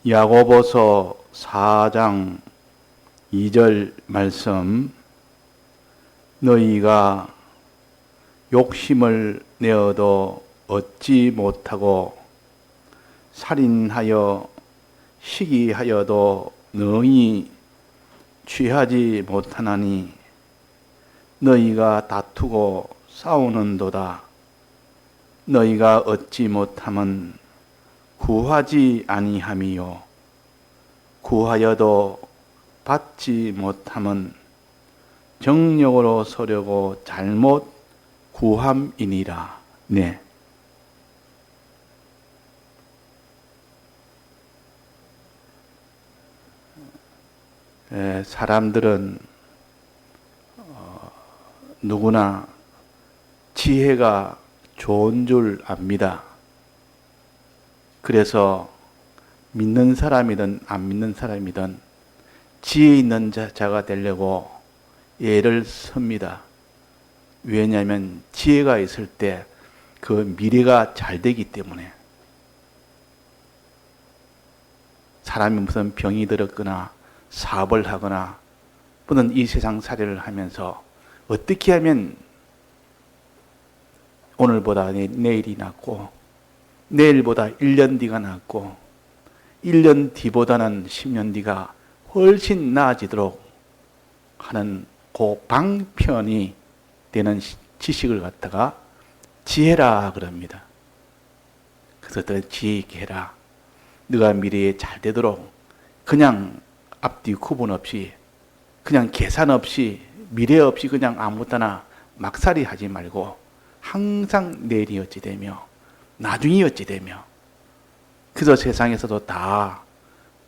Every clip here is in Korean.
야고보서 4장 2절 말씀, 너희가 욕심을 내어도 얻지 못하고 살인하여 시기하여도 능히 취하지 못하나니 너희가 다투고 싸우는도다. 너희가 얻지 못함은 구하지 아니함이요 구하여도 받지 못함은 정욕으로 서려고 잘못 구함이니라. 네. 사람들은 누구나 지혜가 좋은 줄 압니다. 그래서 믿는 사람이든 안 믿는 사람이든 지혜 있는 자가 되려고 애를 씁니다. 왜냐하면 지혜가 있을 때 그 미래가 잘 되기 때문에. 사람이 무슨 병이 들었거나 사업을 하거나 또는 이 세상 살이를 하면서 어떻게 하면 오늘보다 내일이 낫고 내일보다 1년 뒤가 낫고 1년 뒤보다는 10년 뒤가 훨씬 나아지도록 하는 그 방편이 되는 지식을 갖다가 지혜라 그럽니다. 그래서 더 지혜 있게 해라. 네가 미래에 잘 되도록 그냥 앞뒤 구분 없이 그냥 계산 없이 미래 없이 그냥 아무거나 막살이 하지 말고 항상 내일이 어찌 되며 나중이 어찌 되며. 그래서 세상에서도 다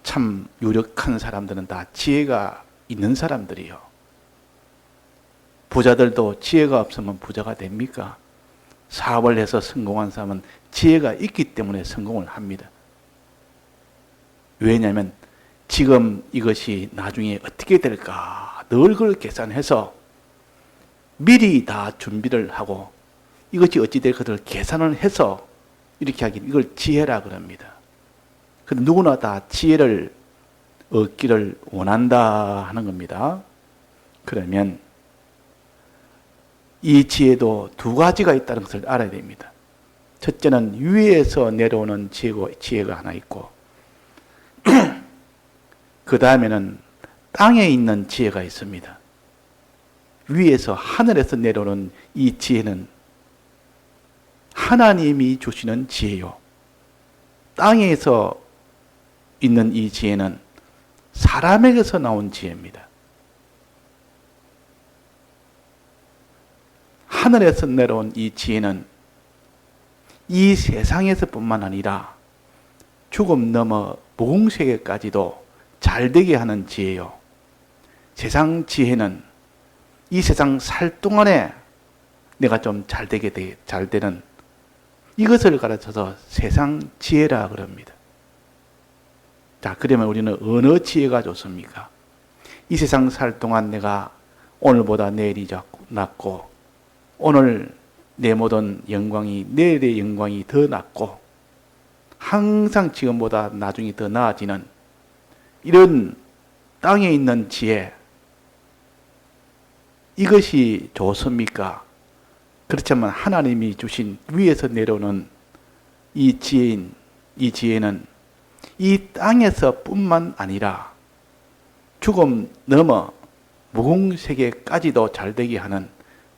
참 유력한 사람들은 다 지혜가 있는 사람들이요. 부자들도 지혜가 없으면 부자가 됩니까? 사업을 해서 성공한 사람은 지혜가 있기 때문에 성공을 합니다. 왜냐하면 지금 이것이 나중에 어떻게 될까 늘 그걸 계산해서 미리 다 준비를 하고 이것이 어찌 될 것을 계산을 해서 이렇게 하긴 이걸 지혜라 그럽니다. 근데 누구나 다 지혜를 얻기를 원한다 하는 겁니다. 그러면 이 지혜도 두 가지가 있다는 것을 알아야 됩니다. 첫째는 위에서 내려오는 지혜가 하나 있고 그 다음에는 땅에 있는 지혜가 있습니다. 위에서 하늘에서 내려오는 이 지혜는 하나님이 주시는 지혜요. 땅에서 있는 이 지혜는 사람에게서 나온 지혜입니다. 하늘에서 내려온 이 지혜는 이 세상에서뿐만 아니라 죽음 넘어 무궁세계까지도 잘되게 하는 지혜요. 세상 지혜는 이 세상 살 동안에 내가 좀 잘 되는 이것을 가르쳐서 세상 지혜라 그럽니다. 자, 그러면 우리는 어느 지혜가 좋습니까? 이 세상 살 동안 내가 오늘보다 내일이 낫고 오늘 내 모든 영광이 내일의 영광이 더 낫고 항상 지금보다 나중이 더 나아지는 이런 땅에 있는 지혜, 이것이 좋습니까? 그렇지만 하나님이 주신 위에서 내려오는 이 지혜는 이 땅에서 뿐만 아니라 죽음 넘어 무궁세계까지도 잘되게 하는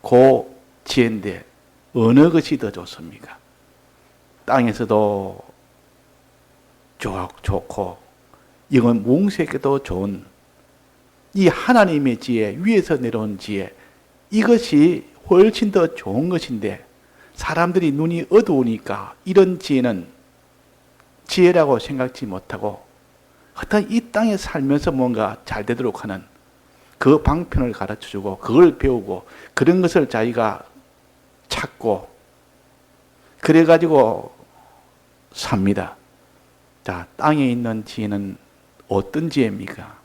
그 지혜인데 어느 것이 더 좋습니까? 땅에서도 좋고 영원 무궁세계도 좋은 이 하나님의 지혜, 위에서 내려온 지혜, 이것이 훨씬 더 좋은 것인데 사람들이 눈이 어두우니까 이런 지혜는 지혜라고 생각지 못하고 어떤 이 땅에 살면서 뭔가 잘 되도록 하는 그 방편을 가르쳐주고 그걸 배우고 그런 것을 자기가 찾고 그래가지고 삽니다. 자, 땅에 있는 지혜는 어떤 지혜입니까?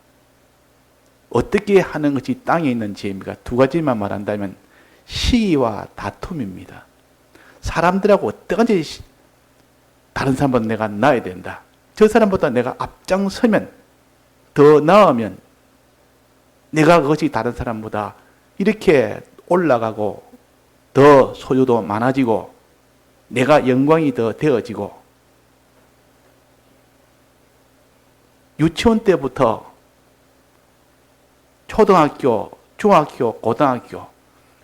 어떻게 하는 것이 땅에 있는 지혜입니까? 두 가지만 말한다면 시기와 다툼입니다. 사람들하고 어떠한지 다른 사람보다 내가 나아야 된다. 저 사람보다 내가 앞장서면, 더 나으면 내가 그것이 다른 사람보다 이렇게 올라가고 더 소유도 많아지고 내가 영광이 더 되어지고, 유치원 때부터 초등학교, 중학교, 고등학교,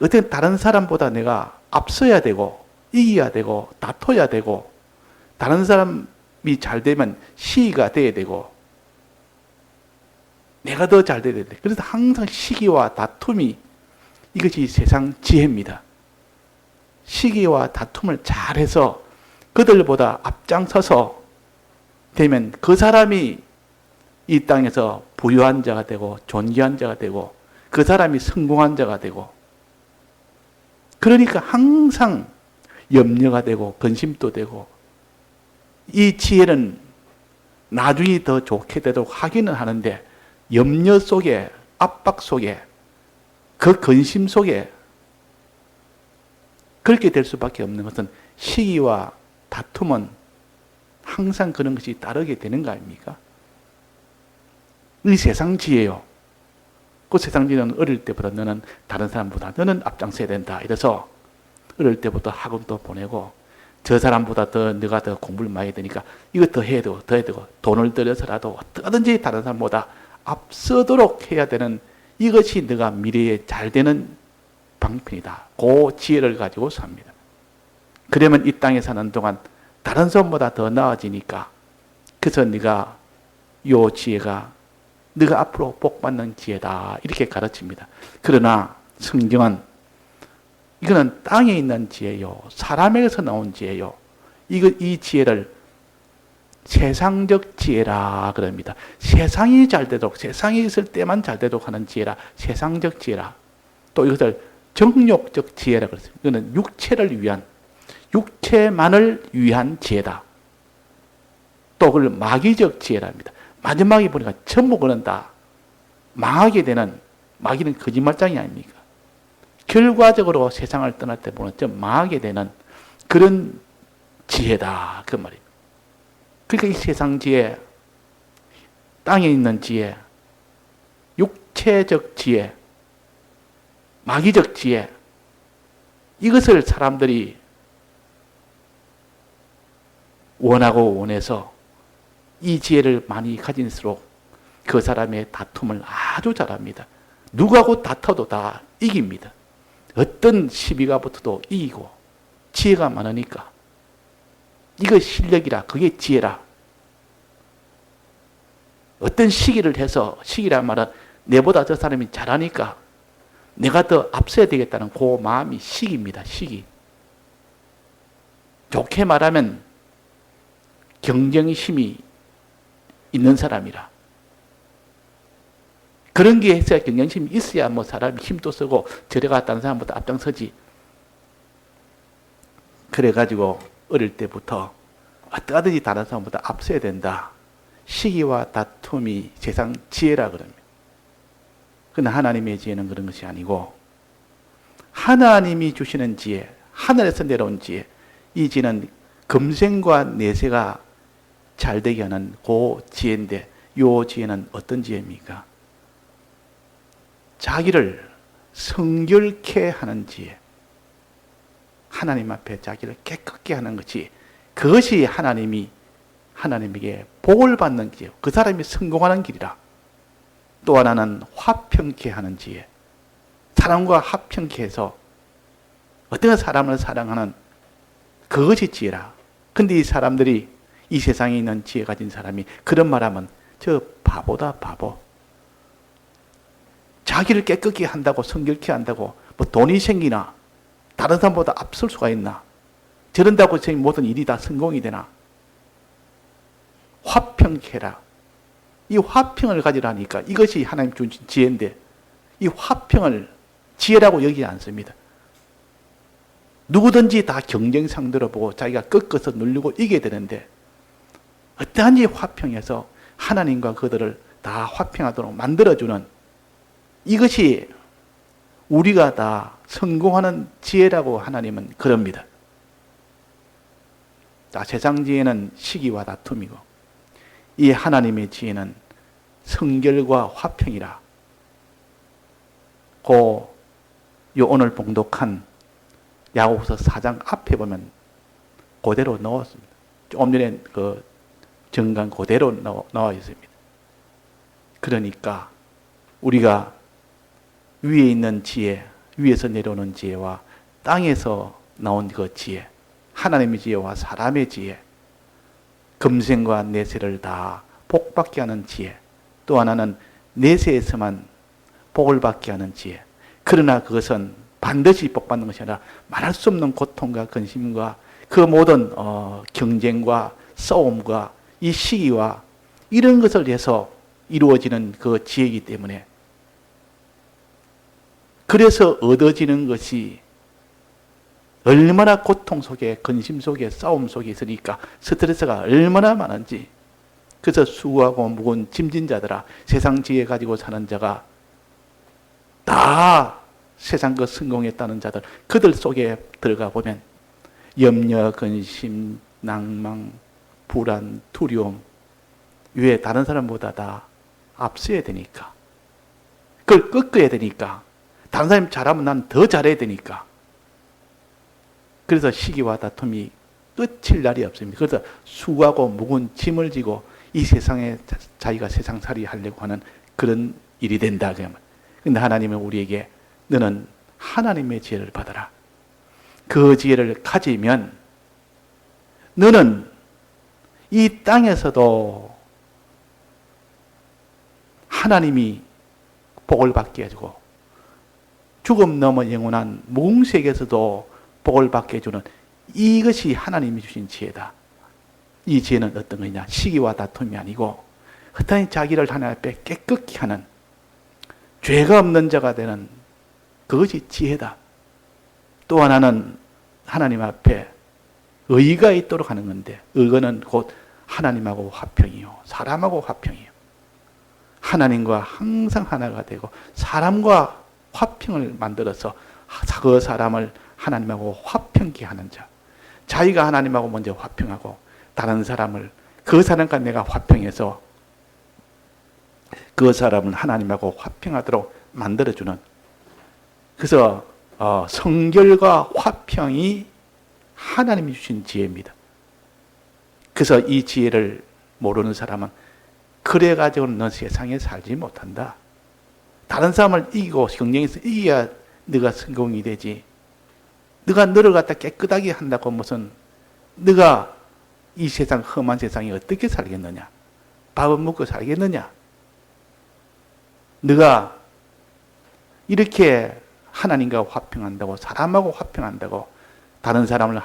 어떤 다른 사람보다 내가 앞서야 되고 이겨야 되고 다퉈야 되고, 다른 사람이 잘 되면 시기가 돼야 되고 내가 더 잘 돼야 돼. 그래서 항상 시기와 다툼이, 이것이 세상 지혜입니다. 시기와 다툼을 잘해서 그들보다 앞장서서 되면 그 사람이 이 땅에서 부유한 자가 되고 존귀한 자가 되고 그 사람이 성공한 자가 되고, 그러니까 항상 염려가 되고 근심도 되고, 이 지혜는 나중에 더 좋게 되도록 하기는 하는데 염려 속에, 압박 속에, 그 근심 속에 그렇게 될 수밖에 없는 것은 시기와 다툼은 항상 그런 것이 따르게 되는 거 아닙니까? 이 세상 지혜요. 그 세상 지혜는 어릴 때보다 너는 다른 사람보다 너는 앞장서야 된다. 이래서 어릴 때부터 학원도 보내고, 저 사람보다 더 네가 더 공부를 많이 해야 되니까 이거 더 해야 되고 더 해야 되고, 돈을 들여서라도 어떻게든지 다른 사람보다 앞서도록 해야 되는, 이것이 네가 미래에 잘 되는 방편이다. 그 지혜를 가지고 삽니다. 그러면 이 땅에 사는 동안 다른 사람보다 더 나아지니까, 그래서 네가 요 지혜가 네가 앞으로 복받는 지혜다, 이렇게 가르칩니다. 그러나 성경은 이거는 땅에 있는 지혜요, 사람에게서 나온 지혜요, 이 지혜를 세상적 지혜라 그럽니다. 세상이 잘 되도록, 세상이 있을 때만 잘 되도록 하는 지혜라, 세상적 지혜라. 또 이것을 정욕적 지혜라 그랬습니다. 이거는 육체를 위한, 육체만을 위한 지혜다. 또 그걸 마귀적 지혜랍니다. 마지막에 보니까 전부 그는 다 망하게 되는, 마귀는 거짓말장이 아닙니까? 결과적으로 세상을 떠날 때 보면 좀 망하게 되는 그런 지혜다, 그 말입니다. 그러니까 이 세상 지혜, 땅에 있는 지혜, 육체적 지혜, 마귀적 지혜, 이것을 사람들이 원하고 원해서 이 지혜를 많이 가진수록 그 사람의 다툼을 아주 잘합니다. 누구하고 다퉈도 다 이깁니다. 어떤 시비가 붙어도 이기고, 지혜가 많으니까. 이거 실력이라, 그게 지혜라. 어떤 시기를 해서, 시기란 말은 내보다 저 사람이 잘하니까 내가 더 앞서야 되겠다는 그 마음이 시기입니다. 시기. 좋게 말하면 경쟁심이 있는 사람이라. 그런 게 있어야, 경쟁심이 있어야 뭐 사람이 힘도 쓰고 저래 갔다는 사람보다 앞장서지. 그래가지고 어릴 때부터 어떠하든지 다른 사람보다 앞서야 된다. 시기와 다툼이 세상 지혜라 그럽니다. 그러나 하나님의 지혜는 그런 것이 아니고, 하나님이 주시는 지혜, 하늘에서 내려온 지혜, 이 지혜는 금생과 내세가 잘 되게 하는 그 지혜인데, 이 지혜는 어떤 지혜입니까? 자기를 성결케 하는 지혜. 하나님 앞에 자기를 깨끗게 하는 것이, 그것이 하나님에게 복을 받는 길, 그 사람이 성공하는 길이라. 또 하나는 화평케 하는 지혜. 사람과 화평케 해서 어떤 사람을 사랑하는, 그것이 지혜라. 근데 이 사람들이, 이 세상에 있는 지혜 가진 사람이 그런 말하면 저 바보다, 바보. 자기를 깨끗게 한다고, 성결케 한다고 뭐 돈이 생기나, 다른 사람보다 앞설 수가 있나, 저런다고 모든 일이 다 성공이 되나. 화평케라. 이 화평을 가지라니까, 이것이 하나님 주신 지혜인데, 이 화평을 지혜라고 여기지 않습니다. 누구든지 다 경쟁 상대로 보고 자기가 꺾어서 누르고 이겨야 되는데, 어떠한지 화평해서 하나님과 그들을 다 화평하도록 만들어주는, 이것이 우리가 다 성공하는 지혜라고 하나님은 그럽니다. 자, 세상 지혜는 시기와 다툼이고, 이 하나님의 지혜는 성결과 화평이라. 요 오늘 봉독한 야고보서 4장 앞에 보면 그대로 넣었습니다. 조금 전에 그 정강 그대로 나와 있습니다. 그러니까 우리가 위에 있는 지혜, 위에서 내려오는 지혜와 땅에서 나온 그 지혜, 하나님의 지혜와 사람의 지혜, 금생과 내세를 다 복받게 하는 지혜, 또 하나는 내세에서만 복을 받게 하는 지혜. 그러나 그것은 반드시 복받는 것이 아니라 말할 수 없는 고통과 근심과 그 모든 경쟁과 싸움과 이 시기와 이런 것을 위해서 이루어지는 그 지혜이기 때문에, 그래서 얻어지는 것이 얼마나 고통 속에, 근심 속에, 싸움 속에 있으니까 스트레스가 얼마나 많은지. 그래서 수고하고 무거운 짐진 자들아, 세상 지혜 가지고 사는 자가 다 세상 그 성공했다는 자들, 그들 속에 들어가 보면 염려, 근심, 낭망, 불안, 두려움, 왜 다른 사람보다 다 앞서야 되니까, 그걸 꺾어야 되니까, 다른 사람이 잘하면 난 더 잘해야 되니까. 그래서 시기와 다툼이 끝일 날이 없습니다. 그래서 수고하고 무거운 짐을 지고 이 세상에 자기가 세상살이 하려고 하는 그런 일이 된다. 그런데 하나님은 우리에게 너는 하나님의 지혜를 받아라. 그 지혜를 가지면 너는 이 땅에서도 하나님이 복을 받게 해주고 죽음 넘어 영원한 무궁세계에서도 복을 받게 해주는 이것이 하나님이 주신 지혜다. 이 지혜는 어떤 거냐? 시기와 다툼이 아니고 흩어진 자기를 하나님 앞에 깨끗게 하는, 죄가 없는 자가 되는 그것이 지혜다. 또 하나는 하나님 앞에 의가 있도록 하는 건데, 의는 곧 하나님하고 화평이요, 사람하고 화평이요. 하나님과 항상 하나가 되고 사람과 화평을 만들어서 그 사람을 하나님하고 화평케 하는 자. 자기가 하나님하고 먼저 화평하고 다른 사람을, 그 사람과 내가 화평해서 그 사람을 하나님하고 화평하도록 만들어주는, 그래서 성결과 화평이 하나님이 주신 지혜입니다. 그래서 이 지혜를 모르는 사람은 그래가지고는 너 세상에 살지 못한다. 다른 사람을 이기고 경쟁에서 이겨야 네가 성공이 되지. 네가 너를 갖다 깨끗하게 한다고 무슨 네가 이 세상 험한 세상에 어떻게 살겠느냐? 밥은 먹고 살겠느냐? 네가 이렇게 하나님과 화평한다고, 사람하고 화평한다고, 다른 사람을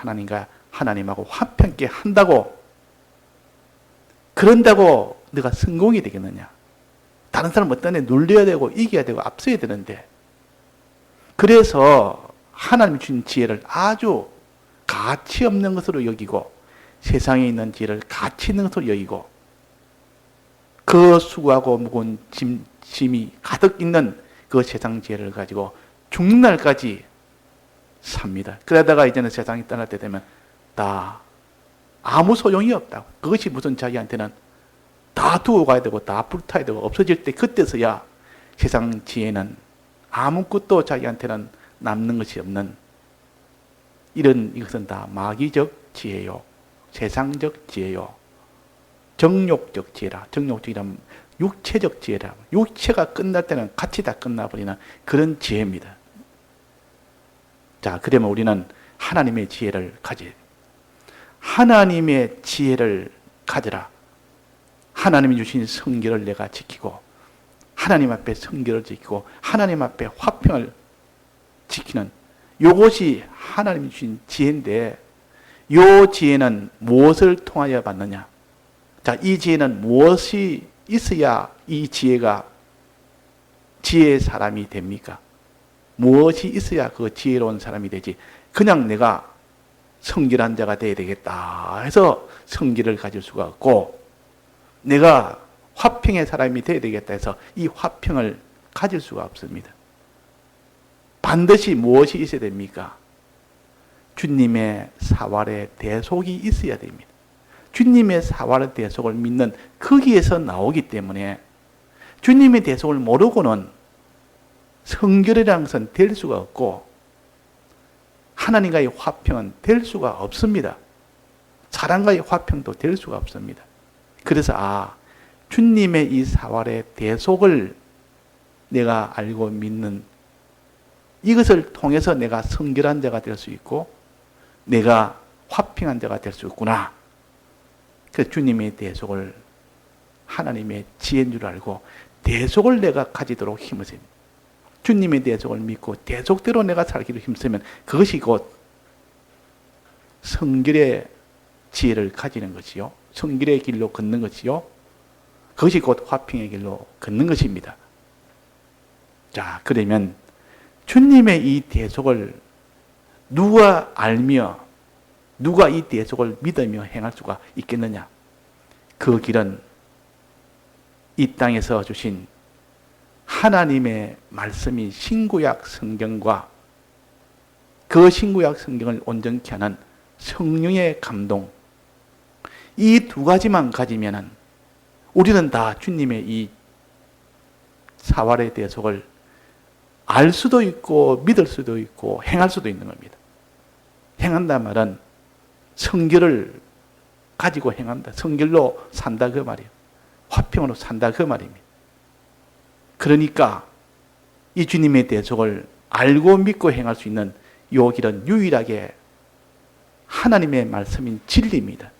하나님하고 화평케 한다고, 그런다고 네가 성공이 되겠느냐? 다른 사람 어떤 애 눌려야 되고 이겨야 되고 앞서야 되는데, 그래서 하나님이 주신 지혜를 아주 가치 없는 것으로 여기고 세상에 있는 지혜를 가치 있는 것으로 여기고 그 수고하고 무거운 짐이 가득 있는 그 세상 지혜를 가지고 죽는 날까지 삽니다. 그러다가 이제는 세상이 떠날 때 되면 다 아무 소용이 없다고. 그것이 무슨 자기한테는 다 두고 가야 되고 다 불타야 되고 없어질 때, 그때서야 세상 지혜는 아무것도 자기한테는 남는 것이 없는, 이것은 다 마귀적 지혜요, 세상적 지혜요, 정욕적 지혜라. 정욕적이라면 육체적 지혜라. 육체가 끝날 때는 같이 다 끝나버리는 그런 지혜입니다. 자, 그러면 우리는 하나님의 지혜를 하나님의 지혜를 가져라. 하나님이 주신 성결을 내가 지키고, 하나님 앞에 성결을 지키고, 하나님 앞에 화평을 지키는, 이것이 하나님이 주신 지혜인데, 이 지혜는 무엇을 통하여 받느냐? 자, 이 지혜는 무엇이 있어야 이 지혜가 지혜의 사람이 됩니까? 무엇이 있어야 그 지혜로운 사람이 되지? 그냥 내가 성결한 자가 되어야 되겠다 해서 성결을 가질 수가 없고, 내가 화평의 사람이 되어야 되겠다 해서 이 화평을 가질 수가 없습니다. 반드시 무엇이 있어야 됩니까? 주님의 사활의 대속이 있어야 됩니다. 주님의 사활의 대속을 믿는 거기에서 나오기 때문에 주님의 대속을 모르고는 성결이라는 것은 될 수가 없고 하나님과의 화평은 될 수가 없습니다. 사람과의 화평도 될 수가 없습니다. 그래서 주님의 이 사활의 대속을 내가 알고 믿는 이것을 통해서 내가 성결한 자가 될 수 있고 내가 화평한 자가 될 수 있구나. 그 주님의 대속을 하나님의 지혜인 줄 알고 대속을 내가 가지도록 힘을 씁니다. 주님의 대속을 믿고 대속대로 내가 살기로 힘쓰면 그것이 곧 성결의 지혜를 가지는 것이요. 성결의 길로 걷는 것이요. 그것이 곧 화평의 길로 걷는 것입니다. 자, 그러면 주님의 이 대속을 누가 알며 누가 이 대속을 믿으며 행할 수가 있겠느냐? 그 길은 이 땅에서 주신 하나님의 말씀인 신구약 성경과 그 신구약 성경을 온전케 하는 성령의 감동, 이 두 가지만 가지면은 우리는 다 주님의 이 사활의 대속을 알 수도 있고 믿을 수도 있고 행할 수도 있는 겁니다. 행한다 말은 성결을 가지고 행한다. 성결로 산다 그 말이에요. 화평으로 산다 그 말입니다. 그러니까 이 주님의 대속을 알고 믿고 행할 수 있는 요 길은 유일하게 하나님의 말씀인 진리입니다.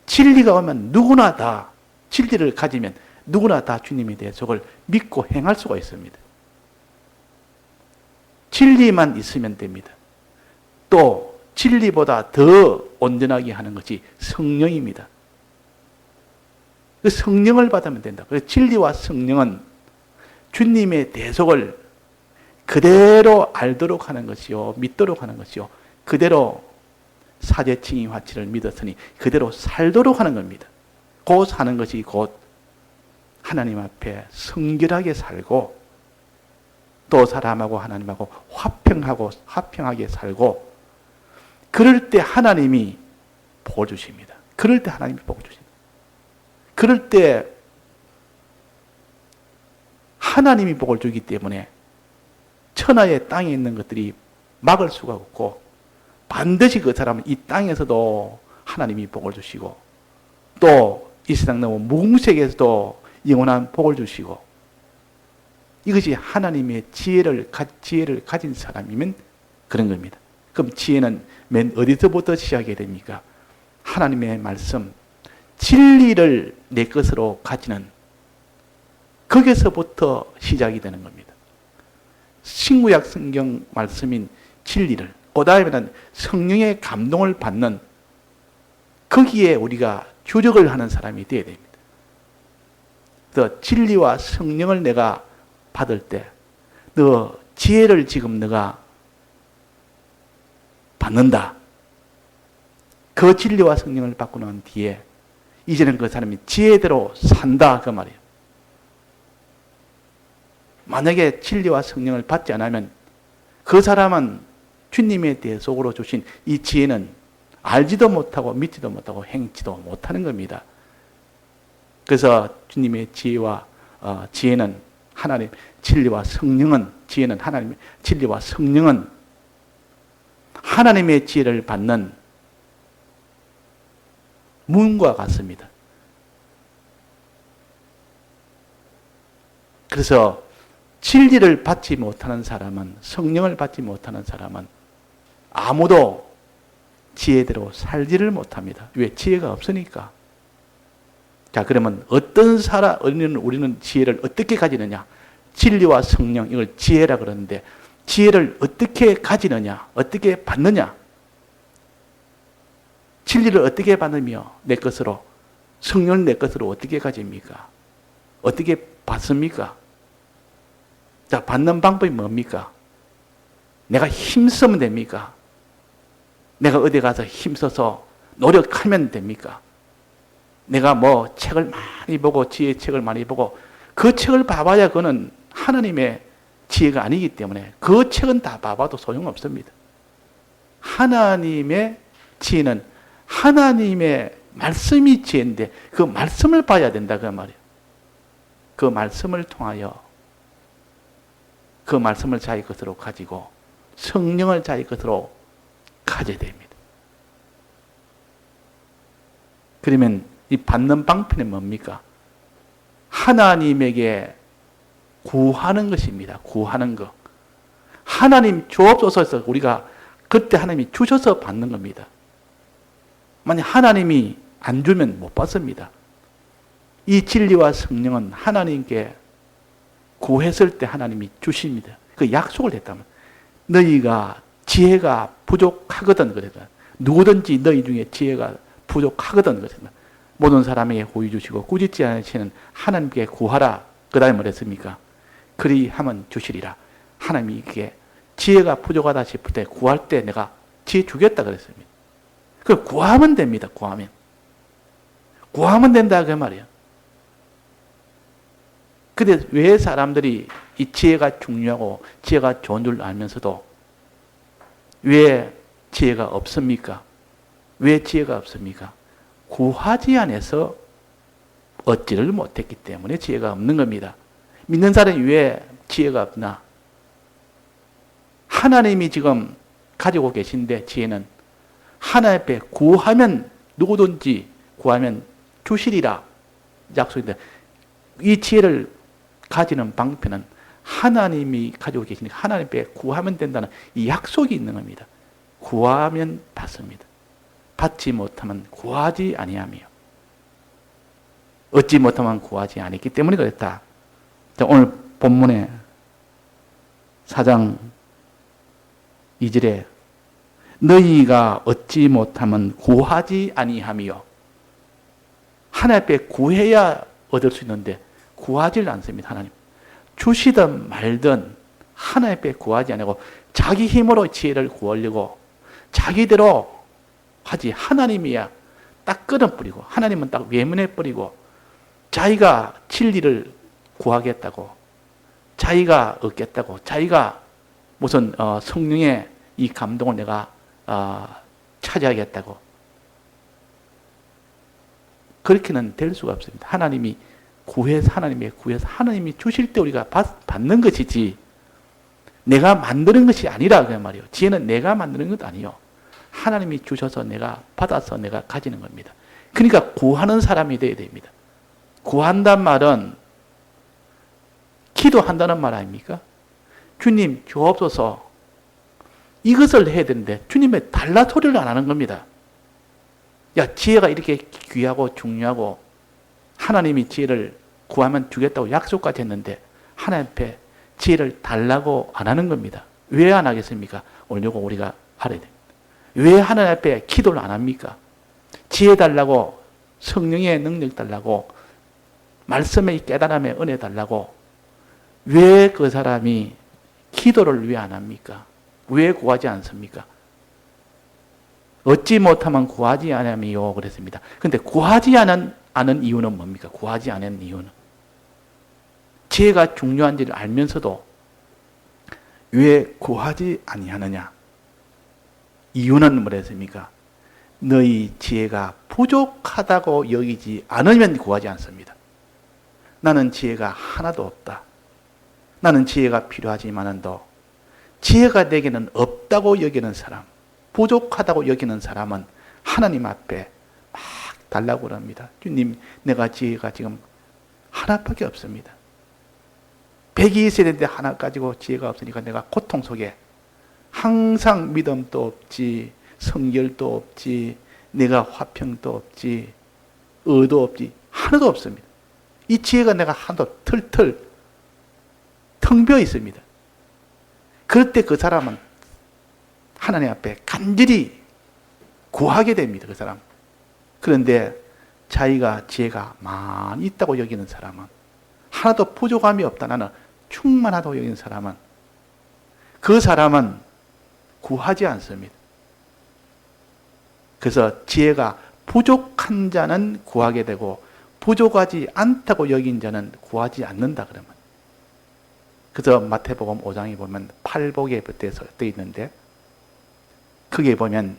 진리가 오면 누구나 다 진리를 가지면 누구나 다 주님의 대속을 믿고 행할 수가 있습니다. 진리만 있으면 됩니다. 또 진리보다 더 온전하게 하는 것이 성령입니다. 그 성령을 받으면 된다. 그래서 진리와 성령은 주님의 대속을 그대로 알도록 하는 것이요, 믿도록 하는 것이요, 그대로 사죄칭의 화치를 믿었으니 그대로 살도록 하는 겁니다. 곧 사는 것이 곧 하나님 앞에 성결하게 살고 또 사람하고 하나님하고 화평하게 살고 그럴 때 하나님이 복을 주십니다. 그럴 때 하나님이 복을 주십니다. 그럴 때 하나님이 복을 주기 때문에 천하의 땅에 있는 것들이 막을 수가 없고 반드시 그 사람은 이 땅에서도 하나님이 복을 주시고 또 이 세상 너무 무궁세계에서도 영원한 복을 주시고 이것이 하나님의 지혜를 가진 사람이면 그런 겁니다. 그럼 지혜는 맨 어디서부터 시작이 됩니까? 하나님의 말씀, 진리를 내 것으로 가지는 거기서부터 시작이 되는 겁니다. 신구약 성경 말씀인 진리를, 그 다음에는 성령의 감동을 받는 거기에 우리가 주력을 하는 사람이 되어야 됩니다. 그래서 진리와 성령을 내가 받을 때, 너 지혜를 지금 너가 받는다. 그 진리와 성령을 받고 난 뒤에 이제는 그 사람이 지혜대로 산다 그 말이에요. 만약에 진리와 성령을 받지 않으면 그 사람은 주님의 대속으로 주신 이 지혜는 알지도 못하고 믿지도 못하고 행치도 못하는 겁니다. 그래서 주님의 지혜는 하나님, 진리와 성령은 지혜는 하나님의 진리와 성령은 하나님의 지혜를 받는 문과 같습니다. 그래서 진리를 받지 못하는 사람은, 성령을 받지 못하는 사람은 아무도 지혜대로 살지를 못합니다. 왜? 지혜가 없으니까. 자, 그러면 우리는 지혜를 어떻게 가지느냐? 진리와 성령, 이걸 지혜라 그러는데 지혜를 어떻게 가지느냐? 어떻게 받느냐? 진리를 어떻게 받으며 내 것으로, 성령을 내 것으로 어떻게 가집니까? 어떻게 받습니까? 자, 받는 방법이 뭡니까? 내가 힘쓰면 됩니까? 내가 어디 가서 힘써서 노력하면 됩니까? 내가 뭐 책을 많이 보고 지혜 책을 많이 보고 그 책을 봐봐야 그거는 하나님의 지혜가 아니기 때문에 그 책은 다 봐봐도 소용없습니다. 하나님의 지혜는 하나님의 말씀이 지혜인데 그 말씀을 봐야 된다 그 말이에요. 그 말씀을 통하여 그 말씀을 자기 것으로 가지고 성령을 자기 것으로 가져야 됩니다. 그러면 이 받는 방편은 뭡니까? 하나님에게 구하는 것입니다. 구하는 것. 하나님 주옵소서 우리가 그때 하나님이 주셔서 받는 겁니다. 만약 하나님이 안 주면 못 받습니다. 이 진리와 성령은 하나님께 구했을 때 하나님이 주십니다. 그 약속을 했다면 너희가 지혜가 부족하거든 그랬다. 누구든지 너희 중에 지혜가 부족하거든 그랬다. 모든 사람에게 호의 주시고 꾸짖지 않으시는 하나님께 구하라. 그 다음에 뭐랬습니까? 그리하면 주시리라. 하나님이 이게 지혜가 부족하다 싶을 때 구할 때 내가 지혜 주겠다 그랬습니다. 그 구하면 됩니다. 구하면 된다 그 말이에요. 근데 왜 사람들이 이 지혜가 중요하고 지혜가 좋은 줄 알면서도 왜 지혜가 없습니까? 왜 지혜가 없습니까? 구하지 않아서 얻지를 못했기 때문에 지혜가 없는 겁니다. 믿는 사람이 왜 지혜가 없나? 하나님이 지금 가지고 계신데 지혜는 하나님 앞에 구하면 누구든지 구하면 주시리라 약속인데 이 지혜를 가지는 방편은 하나님이 가지고 계시니까 하나님 앞에 구하면 된다는 이 약속이 있는 겁니다. 구하면 받습니다. 받지 못하면 구하지 아니하며 얻지 못하면 구하지 않았기 때문에 그랬다. 자, 오늘 본문에 4장 2절에 너희가 얻지 못하면 구하지 아니하며 하나님 앞에 구해야 얻을 수 있는데 구하지를 않습니다. 하나님 주시든 말든 하나님 앞에 구하지 않고 자기 힘으로 지혜를 구하려고 자기대로 하지. 하나님이야 딱 끊어버리고 하나님은 딱 외면해버리고 자기가 진리를 구하겠다고 자기가 얻겠다고 자기가 무슨 성령의 이 감동을 내가 차지하겠다고 그렇게는 될 수가 없습니다. 하나님이 구해서 하나님이 주실 때 우리가 받는 것이지 내가 만드는 것이 아니라 그 말이에요. 지혜는 내가 만드는 것도 아니요. 하나님이 주셔서 내가 받아서 내가 가지는 겁니다. 그러니까 구하는 사람이 되어야 됩니다. 구한단 말은 기도한다는 말 아닙니까? 주님 주옵소서 이것을 해야 되는데 주님의 달라 소리를 안 하는 겁니다. 야, 지혜가 이렇게 귀하고 중요하고 하나님이 지혜를 구하면 주겠다고 약속까지 했는데 하나님 앞에 지혜를 달라고 안 하는 겁니다. 왜 안 하겠습니까? 오늘 요거 우리가 알아야 됩니다. 왜 하나님 앞에 기도를 안 합니까? 지혜 달라고 성령의 능력 달라고 말씀의 깨달음의 은혜 달라고 왜 그 사람이 기도를 왜 안 합니까? 왜 구하지 않습니까? 얻지 못하면 구하지 않으며 그랬습니다. 그런데 구하지 않은 이유는 뭡니까? 구하지 않은 이유는 지혜가 중요한지를 알면서도 왜 구하지 아니하느냐? 이유는 뭐랬습니까? 너희 지혜가 부족하다고 여기지 않으면 구하지 않습니다. 나는 지혜가 하나도 없다. 나는 지혜가 필요하지만도 지혜가 내게는 없다고 여기는 사람, 부족하다고 여기는 사람은 하나님 앞에 막 달라고 합니다. 주님, 내가 지혜가 지금 하나밖에 없습니다. 100이 있어야 되는데 하나 가지고 지혜가 없으니까 내가 고통 속에 항상 믿음도 없지, 성결도 없지, 내가 화평도 없지, 의도 없지, 하나도 없습니다. 이 지혜가 내가 하나도 털 비어 있습니다. 그럴 때 그 사람은 하나님 앞에 간절히 구하게 됩니다. 그 사람. 그런데 자기가 지혜가 많이 있다고 여기는 사람은 하나도 부족함이 없다. 나는 충만하다고 여기는 사람은 그 사람은 구하지 않습니다. 그래서 지혜가 부족한 자는 구하게 되고 부족하지 않다고 여긴 자는 구하지 않는다 그러면. 그래서 마태복음 5장에 보면 팔복에 붙어서 떠 있는데 거기에 보면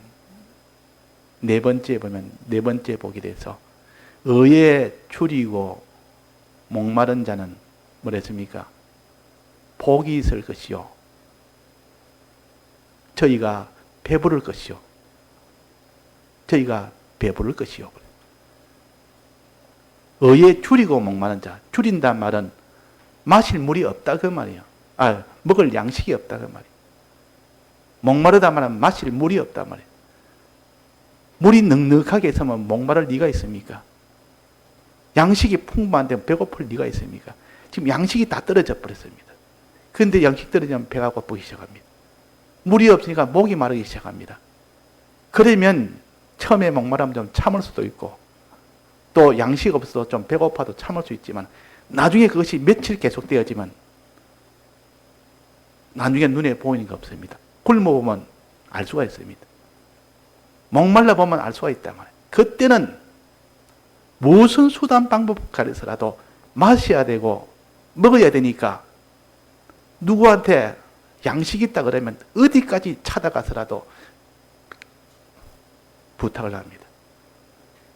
네 번째 보면 네 번째 복이 돼서 의에 줄이고 목마른 자는 뭐랬습니까? 복이 있을 것이요. 저희가 배부를 것이요. 저희가 배부를 것이요. 의에 줄이고 목마른 자. 줄인단 말은 마실 물이 없다 그 말이에요. 먹을 양식이 없다 그 말이에요. 목마르다 말은 마실 물이 없다 말이에요. 물이 넉넉하게 있으면 목마를 리가 있습니까? 양식이 풍부한데 배고플 리가 있습니까? 지금 양식이 다 떨어져 버렸습니다. 그런데 양식 떨어지면 배가 고프기 시작합니다. 물이 없으니까 목이 마르기 시작합니다. 그러면 처음에 목마르면 좀 참을 수도 있고 또 양식 없어도 좀 배고파도 참을 수 있지만 나중에 그것이 며칠 계속되어지면 나중에 눈에 보이는 게 없습니다. 굶어보면 알 수가 있습니다. 목말라 보면 알 수가 있단 말이에요. 그때는 무슨 수단 방법 가려서라도 마셔야 되고 먹어야 되니까 누구한테 양식이 있다 그러면 어디까지 찾아가서라도 부탁을 합니다.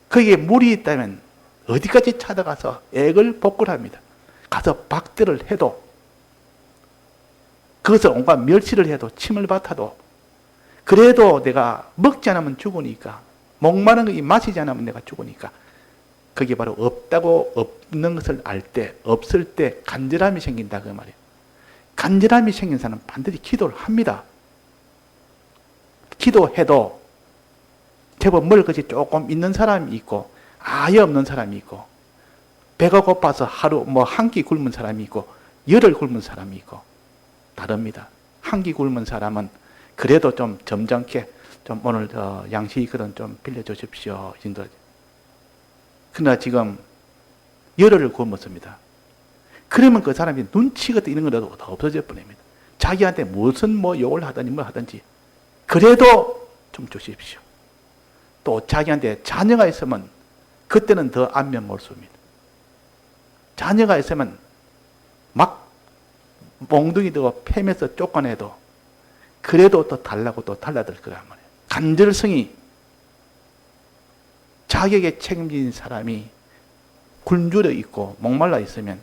거기에 물이 있다면 어디까지 찾아가서 액을 복구합니다. 가서 박대를 해도 거기서 온갖 멸치를 해도 침을 뱉어도 그래도 내가 먹지 않으면 죽으니까 목마른 거 마시지 않으면 내가 죽으니까 그게 바로 없다고 없는 것을 알 때 없을 때 간절함이 생긴다 그 말이에요. 간절함이 생긴 사람은 반드시 기도를 합니다. 기도해도 제법 먹을 것이 조금 있는 사람이 있고 아예 없는 사람이 있고 배가 고파서 하루 한 끼 굶은 사람이 있고 열흘 굶은 사람이 있고 다릅니다. 한 끼 굶은 사람은 그래도 좀 점잖게 좀 오늘 양식이 그런 좀 빌려주십시오. 이 정도. 그러나 지금 열흘을 굶었습니다. 그러면 그 사람이 눈치가 이런 거라도 다 없어져 버립니다. 자기한테 무슨 욕을 하든지 뭐 하든지 그래도 좀 주십시오. 또 자기한테 자녀가 있으면 그때는 더 안면 몰수입니다. 자녀가 있으면 막 몽둥이 들고 패면서 쫓아내도 그래도 또 달라고 또 달라들 거란 말이에요. 간절성이 자격에 책임진 사람이 굶주려 있고 목말라 있으면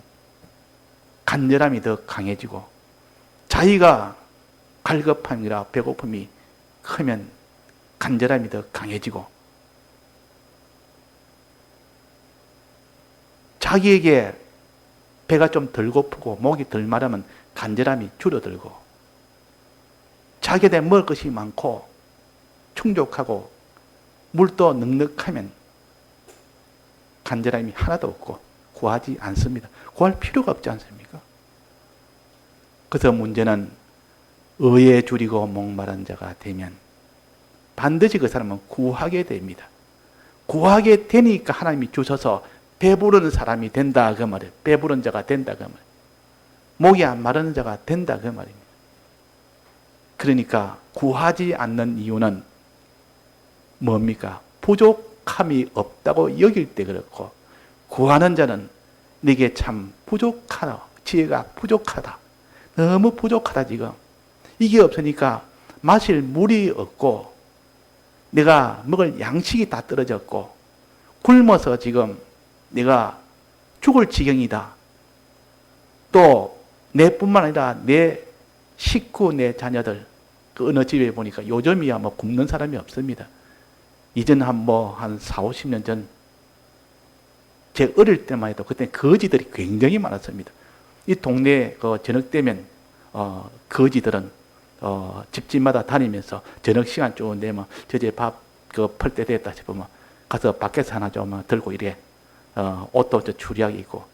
간절함이 더 강해지고 자기가 갈급함이라 배고픔이 크면 간절함이 더 강해지고 자기에게 배가 좀 덜 고프고 목이 덜 마르면 간절함이 줄어들고 자기에 대해 먹을 것이 많고 충족하고 물도 넉넉하면 간절함이 하나도 없고 구하지 않습니다. 구할 필요가 없지 않습니까? 그래서 문제는 의에 줄이고 목마른 자가 되면 반드시 그 사람은 구하게 됩니다. 구하게 되니까 하나님이 주셔서 배부른 사람이 된다 그 말이에요. 배부른 자가 된다 그 말이에요. 목이 안 마르는 자가 된다 그 말입니다. 그러니까 구하지 않는 이유는 뭡니까? 부족함이 없다고 여길 때 그렇고 구하는 자는 내게 참 부족하다. 지혜가 부족하다. 너무 부족하다 지금. 이게 없으니까 마실 물이 없고 내가 먹을 양식이 다 떨어졌고 굶어서 지금 내가 죽을 지경이다. 또 내뿐만 아니라 내 식구, 내 자녀들 그 어느 집에 보니까 요즘이야 굶는 사람이 없습니다. 이전 한 4, 50년 전 제 어릴 때만 해도 그때 거지들이 굉장히 많았습니다. 이 동네에 저녁 되면 거지들은 집집마다 다니면서 저녁 시간 쭉 되면 저제 밥 펄 때 됐다 싶으면 가서 밖에서 하나 좀 들고 이래 옷도 추리하게 입고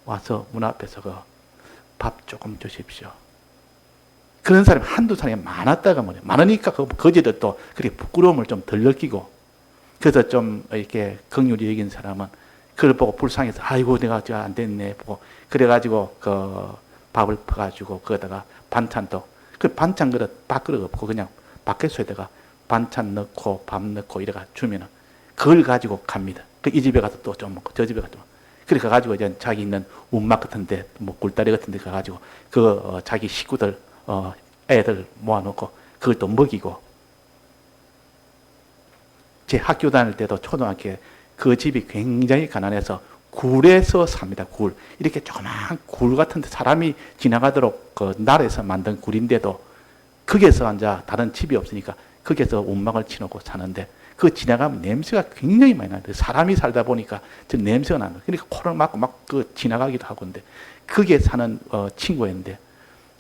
와서 문 앞에서 밥 조금 주십시오. 그런 사람이 한두 사람이 많았다가 말이에요. 많으니까 그 거지들도 그렇게 부끄러움을 좀 덜 느끼고 그래서 좀 이렇게 긍휼히 여긴 사람은 그걸 보고 불쌍해서 아이고 내가 안 됐네 보고 그래가지고 그 밥을 퍼가지고 거기다가 반찬도 그 반찬 그릇 밥그릇 없고 그냥 밖에서에다가 반찬 넣고 밥 넣고 이래가 주면은 그걸 가지고 갑니다. 이 집에 가서 또 좀 먹고 저 집에 가서 그래 가가지고 이제 자기 있는 움막 같은데 굴다리 같은데 가가지고 자기 식구들 애들 모아놓고 그걸 또 먹이고 제 학교 다닐 때도 초등학교에 그 집이 굉장히 가난해서 굴에서 삽니다. 굴. 이렇게 조그마한 굴 같은 데 사람이 지나가도록 그 날에서 만든 굴인데도 거기에서 앉아 다른 집이 없으니까 거기에서 움막을 치놓고 사는데 그 지나가면 냄새가 굉장히 많이 나요. 사람이 살다 보니까 저 냄새가 나요. 그러니까 코를 막고 막 그 지나가기도 하고 근데 거기에 사는 친구였는데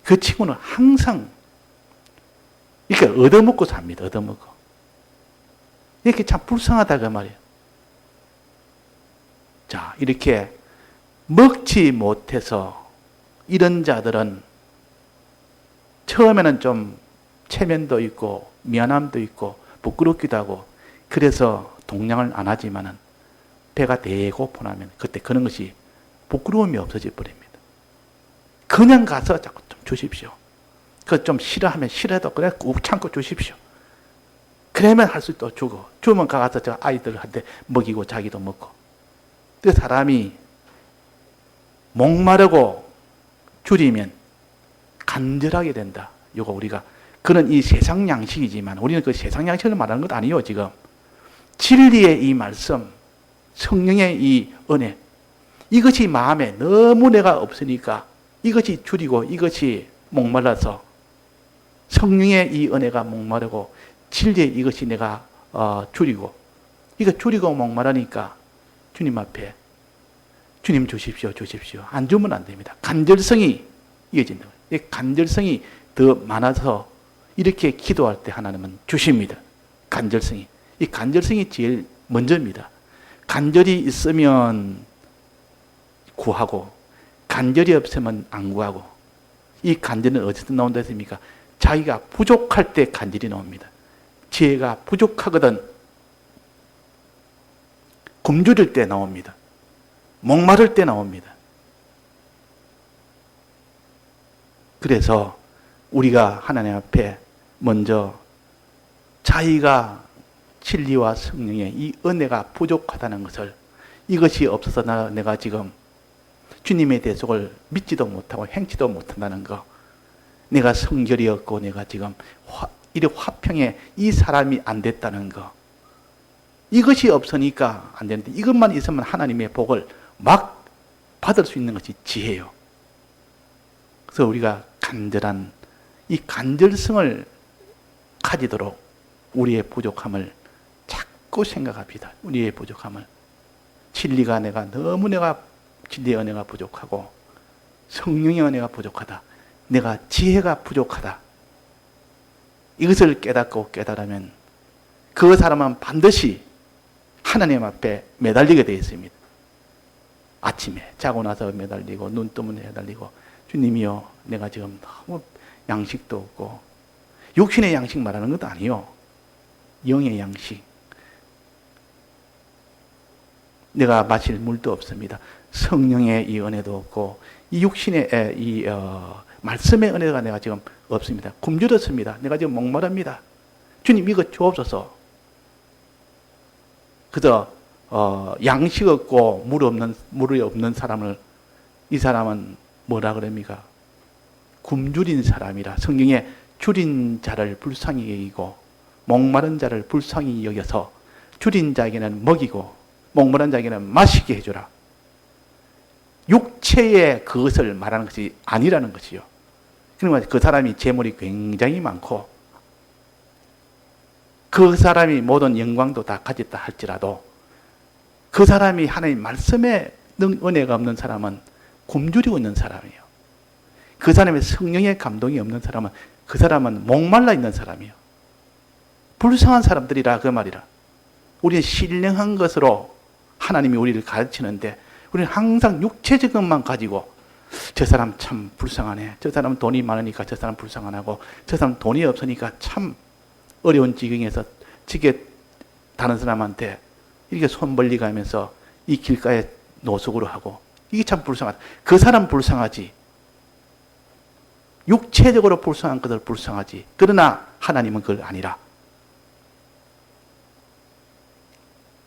그 친구는 항상 이렇게 얻어먹고 삽니다. 얻어먹고. 이렇게 참 불쌍하다 그 말이에요. 자, 이렇게 먹지 못해서 이런 자들은 처음에는 좀 체면도 있고 미안함도 있고 부끄럽기도 하고 그래서 동냥을 안 하지만은 배가 대고파 나면 그때 그런 것이 부끄러움이 없어져 버립니다. 그냥 가서 자꾸 좀 주십시오. 그 좀 싫어하면 싫어도 그래 꾹 참고 주십시오. 그러면 할 수 또 주고 주면 가서 저 아이들한테 먹이고 자기도 먹고. 그 사람이 목마르고 줄이면 간절하게 된다. 이거 우리가 그런 이 세상 양식이지만 우리는 그 세상 양식을 말하는 것 아니에요. 지금 진리의 이 말씀, 성령의 이 은혜, 이것이 마음에 너무 내가 없으니까 이것이 줄이고 이것이 목말라서 성령의 이 은혜가 목마르고 진리의 이것이 내가 줄이고 이거 줄이고 목마르니까 주님 앞에 주님 주십시오, 주십시오. 안 주면 안 됩니다. 간절성이 이어진다. 이 간절성이 더 많아서 이렇게 기도할 때 하나님은 주십니다. 간절성이. 이 간절성이 제일 먼저입니다. 간절이 있으면 구하고 간절이 없으면 안 구하고 이 간절은 어디서 나온다 했습니까? 자기가 부족할 때 간절이 나옵니다. 지혜가 부족하거든 굶주릴 때 나옵니다. 목마를 때 나옵니다. 그래서 우리가 하나님 앞에 먼저 자기가 진리와 성령의 이 은혜가 부족하다는 것을 이것이 없어서 내가 지금 주님의 대속을 믿지도 못하고 행치도 못한다는 거 내가 성결이 없고 내가 지금 이 화평에 이 사람이 안 됐다는 거 이것이 없으니까 안 되는데 이것만 있으면 하나님의 복을 막 받을 수 있는 것이 지혜예요. 그래서 우리가 간절한 이 간절성을 가지도록 우리의 부족함을 자꾸 생각합니다. 우리의 부족함을. 진리가 너무 진리의 은혜가 부족하고 성령의 은혜가 부족하다. 내가 지혜가 부족하다. 이것을 깨닫고 깨달으면 그 사람은 반드시 하나님 앞에 매달리게 되어 있습니다. 아침에 자고 나서 매달리고 눈 뜨면 매달리고 주님이요 내가 지금 너무 양식도 없고 육신의 양식 말하는 것도 아니요. 영의 양식. 내가 마실 물도 없습니다. 성령의 이 은혜도 없고 이 육신의 이 말씀의 은혜가 내가 지금 없습니다. 굶주렸습니다. 내가 지금 목마릅니다. 주님 이거 주옵소서. 그저 양식 없고 물이 없는 사람을 이 사람은 뭐라 그럽니까? 굶주린 사람이라 성경에 줄인 자를 불쌍히 여기고 목마른 자를 불쌍히 여겨서 줄인 자에게는 먹이고 목마른 자에게는 마시게 해주라. 육체의 그것을 말하는 것이 아니라는 것이요. 그러니까 그 사람이 재물이 굉장히 많고 그 사람이 모든 영광도 다 가졌다 할지라도 그 사람이 하나님 말씀에 은혜가 없는 사람은 굶주리고 있는 사람이에요. 그 사람의 성령의 감동이 없는 사람은 그 사람은 목말라 있는 사람이에요. 불쌍한 사람들이라 그 말이라. 우리는 신령한 것으로 하나님이 우리를 가르치는데 우리는 항상 육체적인 것만 가지고 저 사람 참 불쌍하네. 저 사람 돈이 많으니까 저 사람 불쌍하고 저 사람 돈이 없으니까 참 어려운 지경에서 지게 다른 사람한테 이렇게 손 벌리 가면서 이 길가에 노숙으로 하고 이게 참 불쌍하다. 그 사람 불쌍하지. 육체적으로 불쌍한 것을 불쌍하지. 그러나 하나님은 그걸 아니라.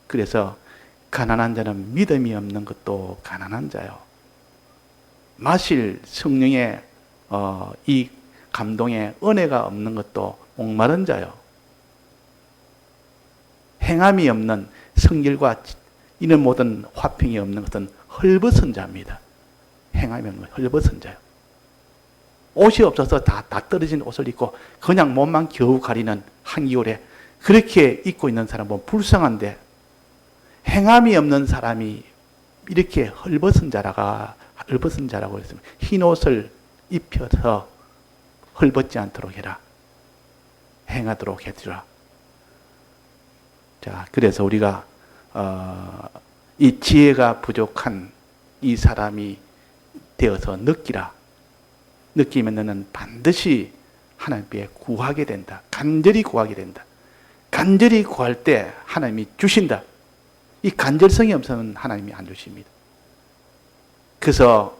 그래서 가난한 자는 믿음이 없는 것도 가난한 자요. 마실 성령의 이 감동의 은혜가 없는 것도 목마른 자요. 행함이 없는 성결과 이런 모든 화평이 없는 것은 헐벗은 자입니다. 행함이 없는 헐벗은 자요. 옷이 없어서 다 떨어진 옷을 입고 그냥 몸만 겨우 가리는 한겨울에 그렇게 입고 있는 사람은 불쌍한데, 행함이 없는 사람이 이렇게 헐벗은 자라고 했습니다. 흰 옷을 입혀서 헐벗지 않도록 해라. 행하도록 해주라. 자, 그래서 우리가 이 지혜가 부족한 이 사람이 되어서 느끼면 너는 반드시 하나님께 구하게 된다. 간절히 구하게 된다. 간절히 구할 때 하나님이 주신다. 이 간절성이 없으면 하나님이 안 주십니다. 그래서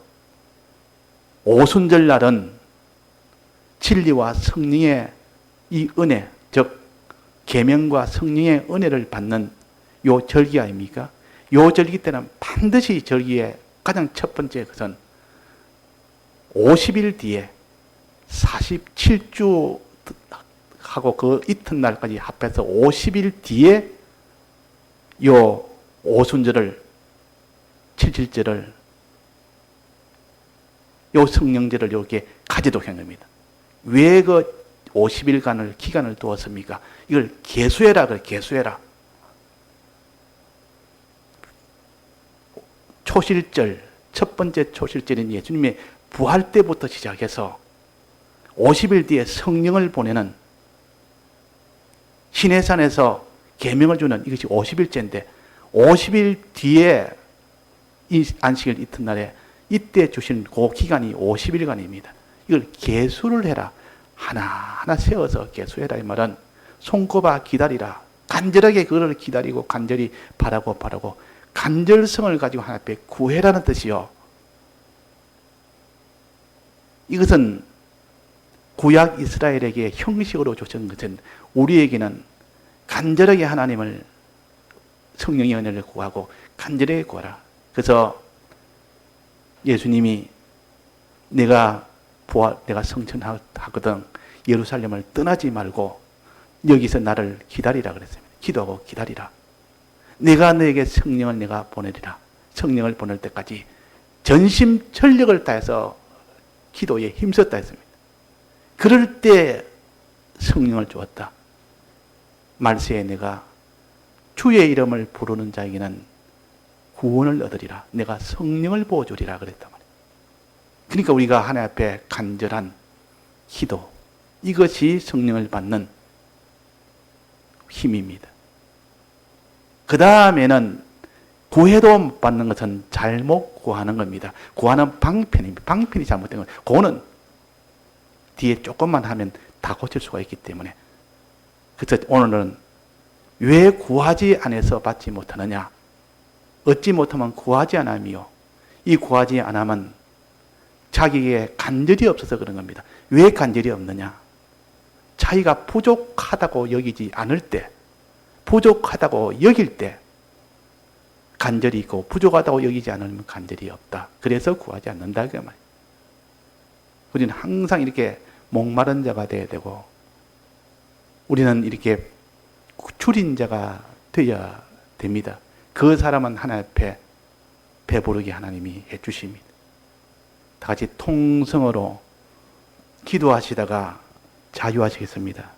오순절날은 진리와 성령의 이 은혜, 즉 계명과 성령의 은혜를 받는 요 절기 아닙니까? 요 절기 때는 반드시 절기의 가장 첫 번째 것은 50일 뒤에 47주 하고 그 이튿날까지 합해서 50일 뒤에 요 오순절을, 칠칠절을, 요 성령절을 이렇게 가지도록 한 겁니다. 왜 그 50일간을 기간을 두었습니까? 이걸 계수해라, 계수해라. 초실절, 첫 번째 초실절인 예수님의 부활 때부터 시작해서 50일 뒤에 성령을 보내는, 시내산에서 계명을 주는 이것이 50일째인데 50일 뒤에 이 안식일 이튿날에 이때 주신 그 기간이 50일간입니다. 이걸 계수를 해라. 하나하나 세워서 계수해라. 이 말은 손꼽아 기다리라. 간절하게 그거를 기다리고 간절히 바라고 간절성을 가지고 하나님 앞에 구해라는 뜻이요. 이것은 구약 이스라엘에게 형식으로 주신 것은 우리에게는 간절하게 하나님을, 성령의 은혜를 구하고 간절하게 구하라. 그래서 예수님이 내가 성천하거든 예루살렘을 떠나지 말고 여기서 나를 기다리라 그랬습니다. 기도하고 기다리라. 내가 너에게 성령을 내가 보내리라. 성령을 보낼 때까지 전심전력을 다해서 기도에 힘썼다 했습니다. 그럴 때 성령을 주었다. 말세에 내가 주의 이름을 부르는 자에게는 구원을 얻으리라. 내가 성령을 부어주리라 그랬단 말이에요. 그러니까 우리가 하나님 앞에 간절한 기도, 이것이 성령을 받는 힘입니다. 그 다음에는 구해도 못 받는 것은 잘못 구하는 겁니다. 구하는 방편입니다. 방편이 잘못된 거예요. 그거는 뒤에 조금만 하면 다 고칠 수가 있기 때문에. 그래서 오늘은 왜 구하지 않아서 받지 못하느냐? 얻지 못하면 구하지 않으며, 이 구하지 않으면 자기에게 간절이 없어서 그런 겁니다. 왜 간절이 없느냐? 자기가 부족하다고 여기지 않을 때, 부족하다고 여길 때 간절이 있고, 부족하다고 여기지 않으면 간절이 없다. 그래서 구하지 않는다 그 말이에요. 우리는 항상 이렇게 목마른 자가 되어야 되고, 우리는 이렇게 줄인 자가 되어야 됩니다. 그 사람은 하나님 앞에 배부르게 하나님이 해주십니다. 다 같이 통성으로 기도하시다가 자유하시겠습니다.